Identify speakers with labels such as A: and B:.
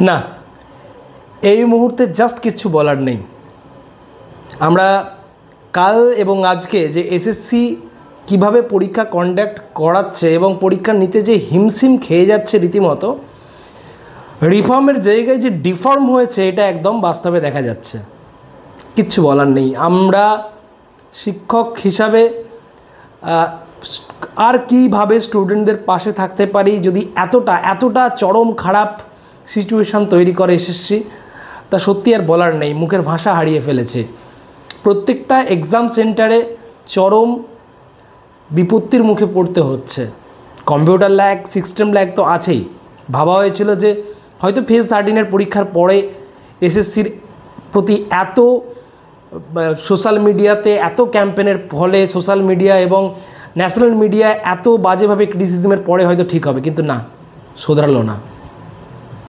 A: না, এই মুহূর্তে জাস্ট কিচ্ছু বলার নেই। আমরা কাল এবং আজকে যে এসএসসি কিভাবে পরীক্ষা কন্ডাক্ট করাচ্ছে এবং পরীক্ষা নিতে যে হিমশিম খেয়ে যাচ্ছে রীতিমতো, রিফর্মের জায়গায় যে ডিফর্ম হয়েছে এটা একদম বাস্তবে দেখা যাচ্ছে। কিচ্ছু বলার নেই। আমরা শিক্ষক হিসাবে আর কীভাবে স্টুডেন্টদের পাশে থাকতে পারি যদি এতটা চরম খারাপ সিচুয়েশান তৈরি করে এসএসসি, তা সত্যি আর বলার নেই। মুখের ভাষা হারিয়ে ফেলেছে। প্রত্যেকটা এক্সাম সেন্টারে চরম বিপত্তির মুখে পড়তে হচ্ছে। কম্পিউটার ল্যাগ, সিস্টেম ল্যাগ তো আছেই। ভাবা হয়েছিল যে হয়তো ফেজ 13-এর পরীক্ষার পরে এসএসসির প্রতি এত সোশ্যাল মিডিয়াতে এত ক্যাম্পেনের ফলে সোশ্যাল মিডিয়া এবং ন্যাশনাল মিডিয়া এত বাজেভাবে ক্রিটিসিজমের পরে হয়তো ঠিক হবে, কিন্তু না, শোধরালো না।